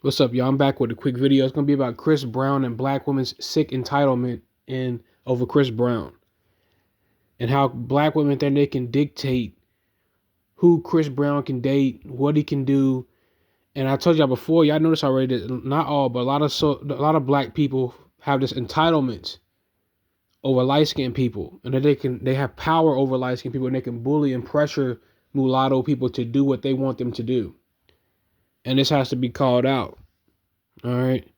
What's up, y'all? I'm back with a quick video. It's gonna be about Chris Brown and black women's sick entitlement and over Chris Brown and how black women think they can dictate who Chris Brown can date, what he can do. And I told y'all before, y'all noticed already that not all, but a lot of black people have this entitlement over light skinned people, and that they have power over light skinned people, and they can bully and pressure mulatto people to do what they want them to do. And this has to be called out. All right.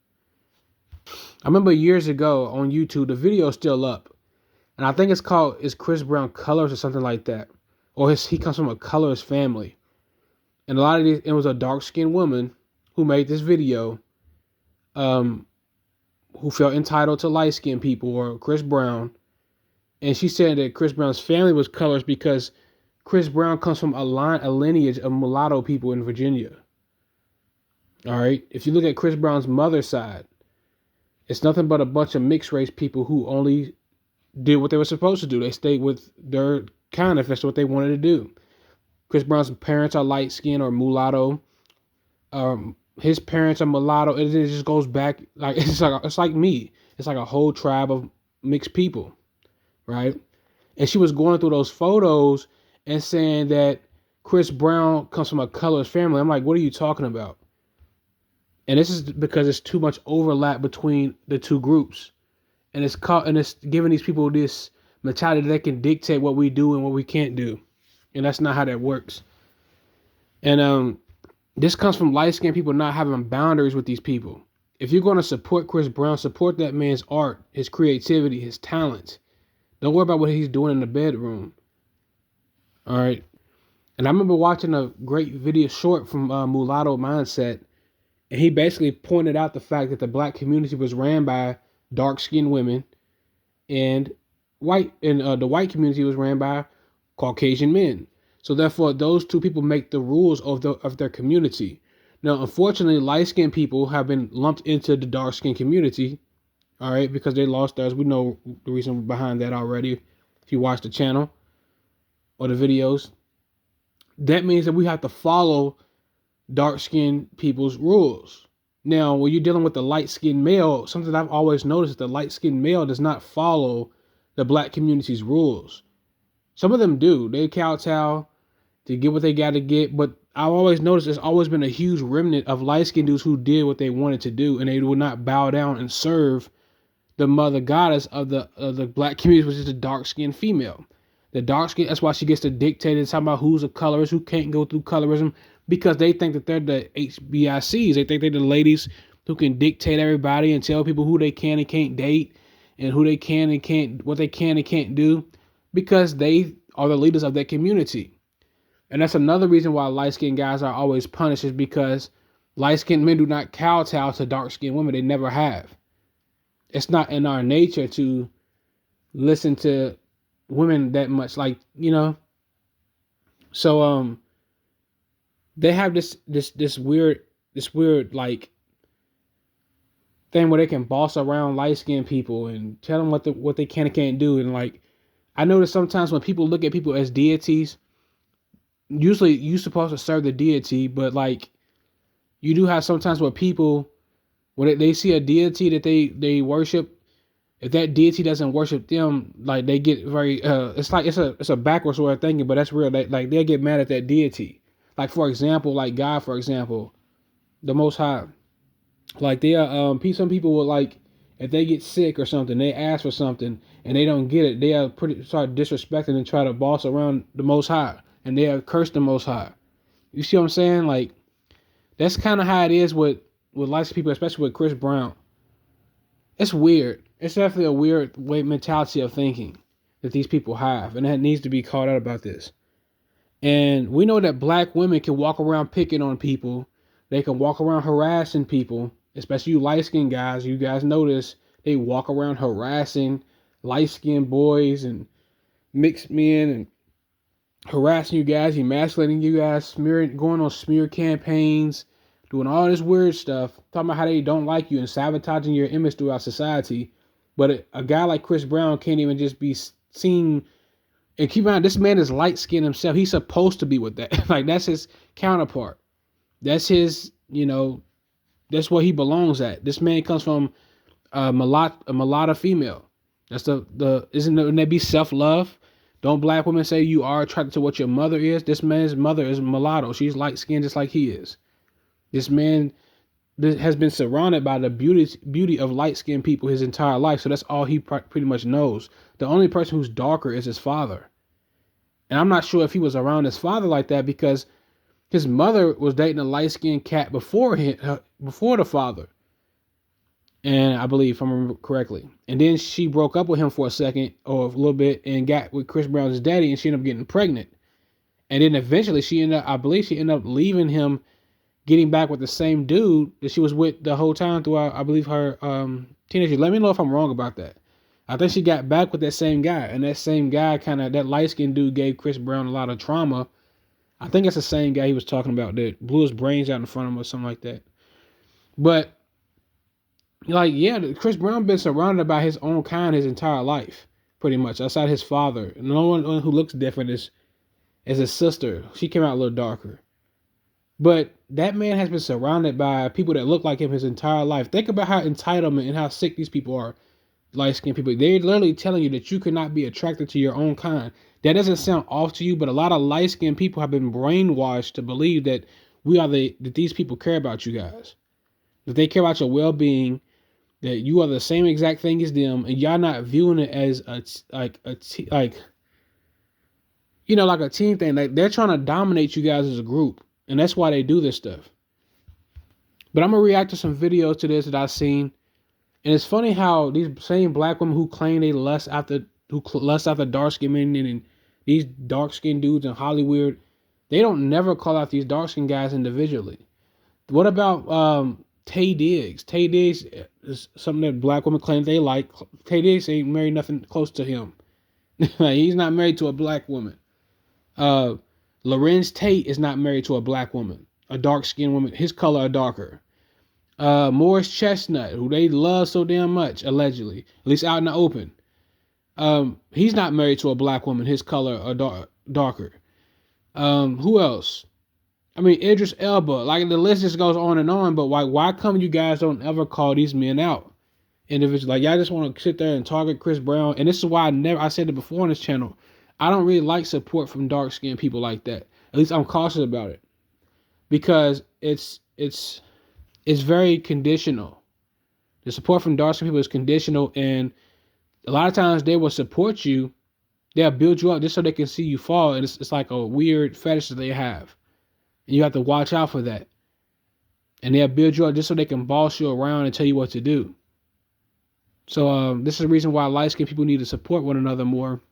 I remember years ago on YouTube, the video is still up, and I think it's Chris Brown Colors or something like that, or he comes from a colorist family, and a lot of these it was a dark skinned woman who made this video, um, who felt entitled to light skinned people or Chris Brown, and she said that Chris Brown's family was colors because Chris Brown comes from a lineage of mulatto people in Virginia. All right, if you look at Chris Brown's mother's side, it's nothing but a bunch of mixed race people who only did what they were supposed to do. They stayed with their kind if that's what they wanted to do. Chris Brown's parents are light skinned or mulatto. His parents are mulatto. It just goes back like it's like me. It's like a whole tribe of mixed people, right? And she was going through those photos and saying that Chris Brown comes from a colored family. I'm like, what are you talking about? And this is because there's too much overlap between the two groups. And it's giving these people this mentality that they can dictate what we do and what we can't do. And that's not how that works. And this comes from light skinned people not having boundaries with these people. If you're going to support Chris Brown, support that man's art, his creativity, his talent. Don't worry about what he's doing in the bedroom. All right. And I remember watching a great video short from Mulatto Mindset. And he basically pointed out the fact that the black community was ran by dark-skinned women, and the white community was ran by Caucasian men. So therefore, those two people make the rules of their community. Now, unfortunately, light-skinned people have been lumped into the dark-skinned community, all right, because they lost theirs. We know the reason behind that already. If you watch the channel or the videos, that means that we have to follow dark-skinned people's rules. Now, when you're dealing with the light-skinned male, something I've always noticed is the light-skinned male does not follow the black community's rules. Some of them do. They kowtow to get what they got to get, but I've always noticed there's always been a huge remnant of light-skinned dudes who did what they wanted to do, and they would not bow down and serve the mother goddess of the black community, which is the dark-skinned female. The dark skin, that's why she gets to dictate and talk about who's a colorist, who can't go through colorism, because they think that they're the HBICs. They think they're the ladies who can dictate everybody and tell people who they can and can't date and who they can and can't, what they can and can't do, because they are the leaders of that community. And that's another reason why light-skinned guys are always punished, is because light-skinned men do not kowtow to dark-skinned women. They never have. It's not in our nature to listen to women that much, like, so they have this weird like thing where they can boss around light skinned people and tell them what they can and can't do. And like, I notice sometimes when people look at people as deities, usually you're supposed to serve the deity, but like, you do have sometimes where people, when they see a deity that they worship, if that deity doesn't worship them, like, they get very it's like it's a backwards way of thinking, but that's real. They'll get mad at that deity. Like, for example, like God, for example, the Most High. Like, some people will, like, if they get sick or something, they ask for something and they don't get it, they'll start disrespecting and try to boss around the Most High, and they'll curse the Most High. You see what I'm saying? Like, that's kind of how it is with lots of people, especially with Chris Brown. It's weird. It's definitely a weird mentality of thinking that these people have, and that needs to be called out about this. And we know that black women can walk around picking on people. They can walk around harassing people, especially you light-skinned guys. You guys notice they walk around harassing light-skinned boys and mixed men and harassing you guys, emasculating you guys, going on smear campaigns, doing all this weird stuff, talking about how they don't like you and sabotaging your image throughout society. But a guy like Chris Brown can't even just be seen. And keep in mind, this man is light-skinned himself. He's supposed to be with that. Like, that's his counterpart. That's his, That's where he belongs at. This man comes from a mulatto female. That's the wouldn't that be self love? Don't black women say you are attracted to what your mother is? This man's mother is mulatto. She's light skinned just like he is. This man has been surrounded by the beauty of light skinned people his entire life. So that's all he pretty much knows. The only person who's darker is his father. And I'm not sure if he was around his father like that because his mother was dating a light skinned cat before the father. And I believe, if I remember correctly. And then she broke up with him for a second or a little bit and got with Chris Brown's daddy, and she ended up getting pregnant. And then eventually she ended up leaving him, getting back with the same dude that she was with the whole time throughout, I believe, her teenage years. Let me know if I'm wrong about that. I think she got back with that same guy, and that same guy that light-skinned dude gave Chris Brown a lot of trauma. I think it's the same guy he was talking about that blew his brains out in front of him or something like that. But Chris Brown been surrounded by his own kind his entire life, pretty much, outside his father. No one who looks different is his sister. She came out a little darker. But that man has been surrounded by people that look like him his entire life. Think about how entitlement and how sick these people are, light-skinned people. They're literally telling you that you cannot be attracted to your own kind. That doesn't sound off to you, but a lot of light-skinned people have been brainwashed to believe that that these people care about you guys. That they care about your well-being, that you are the same exact thing as them, and y'all not viewing it as like a team thing. Like they're trying to dominate you guys as a group, and that's why they do this stuff. But I'm gonna react to some videos to this that I've seen, and it's funny how these same black women who claim they lust after dark skinned men and these dark skinned dudes in Hollywood, they don't never call out these dark skinned guys individually. What about Tay Diggs? Tay Diggs is something that black women claim they like. Tay Diggs ain't married nothing close to him. He's not married to a black woman. Lorenz Tate is not married to a black woman, a dark-skinned woman. His color are darker. Morris Chestnut, who they love so damn much, allegedly, at least out in the open. He's not married to a black woman. His color are darker. Who else? I mean, Idris Elba. Like the list just goes on and on. But why come you guys don't ever call these men out individually? Like y'all just want to sit there and target Chris Brown. And this is why I said it before on this channel. I don't really like support from dark skinned people like that. At least I'm cautious about it because it's very conditional. The support from dark skinned people is conditional, and a lot of times they will support you. They'll build you up just so they can see you fall, and it's like a weird fetish that they have. And you have to watch out for that. And they'll build you up just so they can boss you around and tell you what to do. So this is the reason why light-skinned people need to support one another more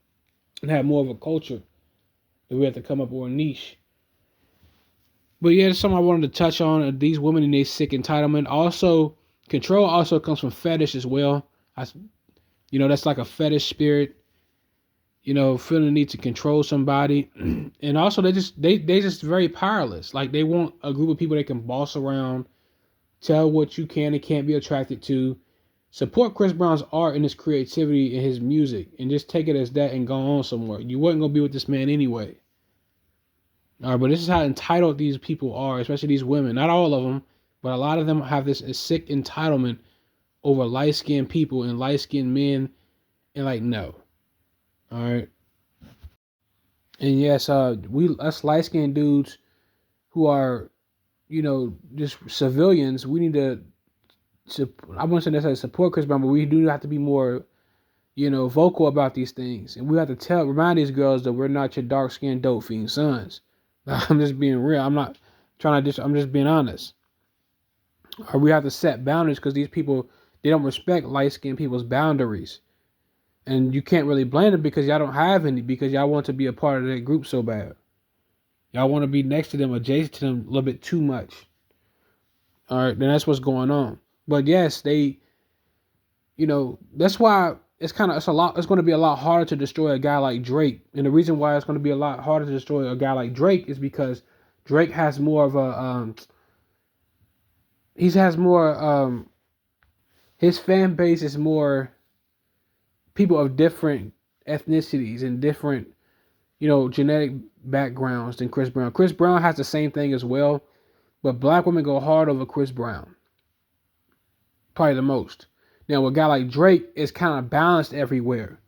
and have more of a culture. That we have to come up with a niche. But yeah, that's something I wanted to touch on. These women and their sick entitlement. Also, control also comes from fetish as well. That's like a fetish spirit. Feeling the need to control somebody. And also they just very powerless. Like they want a group of people they can boss around, tell what you can and can't be attracted to. Support Chris Brown's art and his creativity and his music, and just take it as that and go on somewhere. You wasn't gonna be with this man anyway. All right, but this is how entitled these people are, especially these women. Not all of them, but a lot of them have this sick entitlement over light-skinned people and light-skinned men, and no. All right. And yes, us light-skinned dudes who are, just civilians, we need to I wouldn't say necessarily support Chris Brown, but we do have to be more, vocal about these things. And we have to remind these girls that we're not your dark-skinned dope fiend sons. I'm just being real. I'm not trying to I'm just being honest. Or we have to set boundaries because these people, they don't respect light-skinned people's boundaries. And you can't really blame them because y'all don't have any, because y'all want to be a part of that group so bad. Y'all want to be next to them, adjacent to them a little bit too much. All right, then that's what's going on. But yes, that's why it's going to be a lot harder to destroy a guy like Drake. And the reason why it's going to be a lot harder to destroy a guy like Drake is because Drake has more of a, his fan base is more people of different ethnicities and different, genetic backgrounds than Chris Brown. Chris Brown has the same thing as well, but black women go hard over Chris Brown. probably the most. Now, with a guy like Drake, it's kind of balanced everywhere.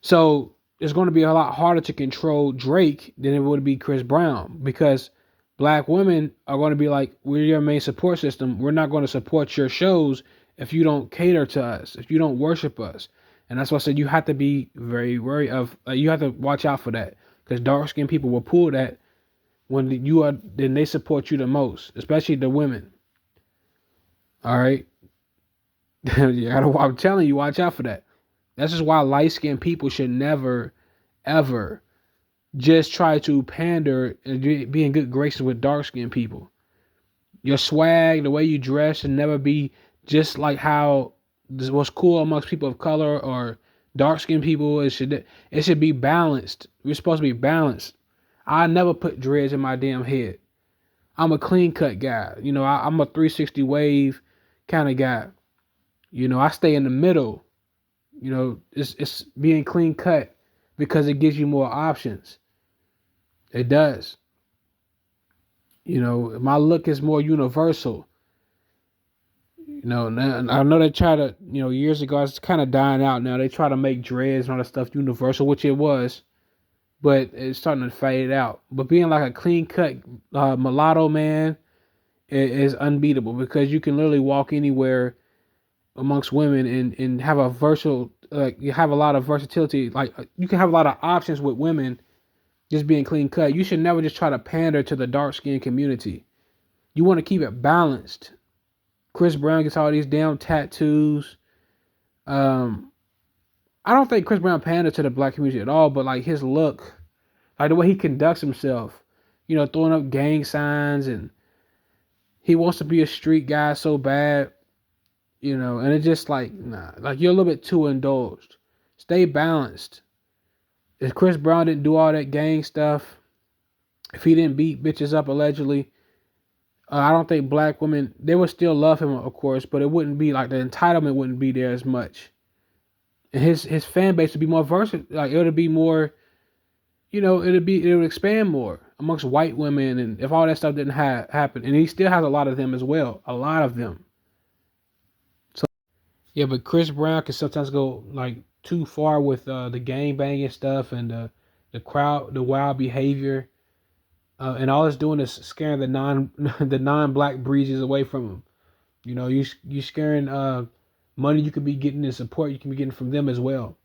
So it's going to be a lot harder to control Drake than it would be Chris Brown, because black women are going to be like, we're your main support system. We're not going to support your shows if you don't cater to us, if you don't worship us. And that's why I said you have to be very wary of, you have to watch out for that, because dark skinned people will pull that when then they support you the most, especially the women. All right. I'm telling you, watch out for that. That's just why light skinned people should never, ever just try to pander and be in good graces with dark skinned people. Your swag, the way you dress, should never be just like how what's cool amongst people of color or dark skinned people. It should be balanced. We're supposed to be balanced. I never put dreads in my damn head. I'm a clean cut guy. I'm a 360 wave kind of guy. I stay in the middle. It's being clean cut because it gives you more options. It does. My look is more universal. I know they try to, years ago, it's kind of dying out now. They try to make dreads and all that stuff universal, which it was, but it's starting to fade out. But being like a clean cut mulatto man is unbeatable, because you can literally walk anywhere amongst women and have a versatile, you have a lot of versatility. Like you can have a lot of options with women just being clean cut. You should never just try to pander to the dark skinned community. You want to keep it balanced. Chris Brown gets all these damn tattoos. I don't think Chris Brown pandered to the black community at all, but like his look, like the way he conducts himself, throwing up gang signs, and he wants to be a street guy so bad, and it's just like, nah, like you're a little bit too indulged. Stay balanced. If Chris Brown didn't do all that gang stuff, if he didn't beat bitches up allegedly, I don't think black women, they would still love him, of course, but it wouldn't be like the entitlement wouldn't be there as much. And his fan base would be more versatile. Like it would be more, it would expand more amongst white women, and if all that stuff didn't happen. And he still has a lot of them as well. A lot of them. So yeah, but Chris Brown can sometimes go like too far with the gang banging stuff and the wild behavior. And all it's doing is scaring the non-black breezes away from him. You scaring money you could be getting and support you can be getting from them as well.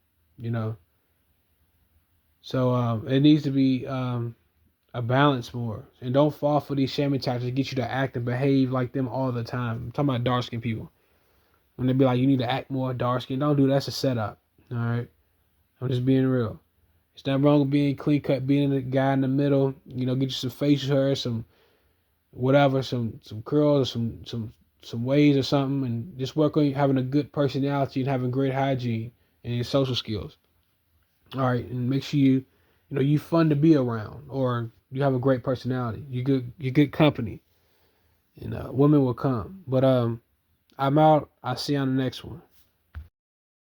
So it needs to be a balance more, and don't fall for these shaming tactics to get you to act and behave like them all the time. I'm talking about dark skinned people. When they be like, you need to act more dark skinned, don't do that. That's a setup. All right, I'm just being real. It's not wrong with being clean cut, being the guy in the middle. Get you some facial hair, some whatever, some curls, or some waves or something, and just work on having a good personality and having great hygiene and your social skills. All right, and make sure you fun to be around, or you have a great personality. You good company, and women will come. But I'm out. I'll see you on the next one.